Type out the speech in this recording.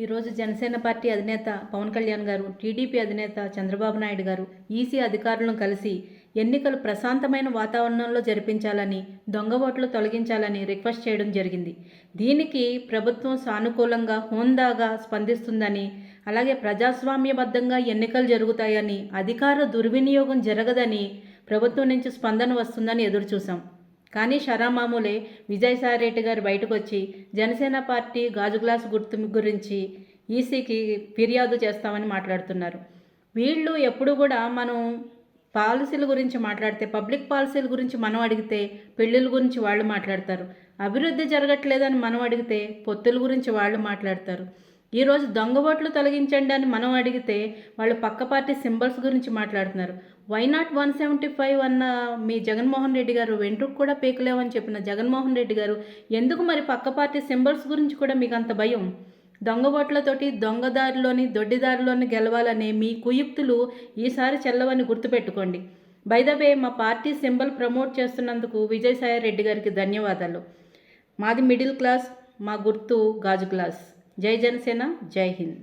ఈరోజు జనసేన పార్టీ అధినేత పవన్ కళ్యాణ్ గారు, టీడీపీ అధినేత చంద్రబాబు నాయుడు గారు ఈసీ అధికారులను కలిసి ఎన్నికలు ప్రశాంతమైన వాతావరణంలో జరిపించాలని, దొంగ ఓట్లు తొలగించాలని రిక్వెస్ట్ చేయడం జరిగింది. దీనికి ప్రభుత్వం సానుకూలంగా, హోందాగా స్పందిస్తుందని, అలాగే ప్రజాస్వామ్యబద్ధంగా ఎన్నికలు జరుగుతాయని, అధికార దుర్వినియోగం జరగదని, ప్రభుత్వం నుంచి స్పందన వస్తుందని ఎదురుచూసాం. కానీ షరామామూలే విజయసాయిరెడ్డి గారు బయటకు వచ్చి జనసేన పార్టీ గాజు గ్లాసు గుర్తు గురించి ఈసీకి ఫిర్యాదు చేస్తామని మాట్లాడుతున్నారు. వీళ్ళు ఎప్పుడు కూడా మనం పాలసీల గురించి మాట్లాడితే, పబ్లిక్ పాలసీల గురించి మనం అడిగితే పెళ్ళిళ్ళ గురించి వాళ్ళు మాట్లాడతారు. అభివృద్ధి జరగట్లేదని మనం అడిగితే పొత్తుల గురించి వాళ్ళు మాట్లాడతారు. ఈరోజు దొంగ ఓట్లు తొలగించండి అని మనం అడిగితే వాళ్ళు పక్క పార్టీ సింబల్స్ గురించి మాట్లాడుతున్నారు. వై నాట్ 175 అన్న మీ జగన్మోహన్ రెడ్డి గారు, వెంట్రుకు కూడా పీకలేవని చెప్పిన జగన్మోహన్ రెడ్డి గారు ఎందుకు మరి పక్క పార్టీ సింబల్స్ గురించి కూడా మీకు అంత భయం? దొంగ ఓట్లతోటి దొంగదారిలోని దొడ్డిదారిలోని గెలవాలనే మీ కుయుక్తులు ఈసారి చెల్లవని గుర్తుపెట్టుకోండి. బై ద వే, మా పార్టీ సింబల్ ప్రమోట్ చేస్తున్నందుకు విజయసాయి రెడ్డి గారికి ధన్యవాదాలు. మాది మిడిల్ క్లాస్, మా గుర్తు గాజు గ్లాస్. జై జనసేన, జై హింద్.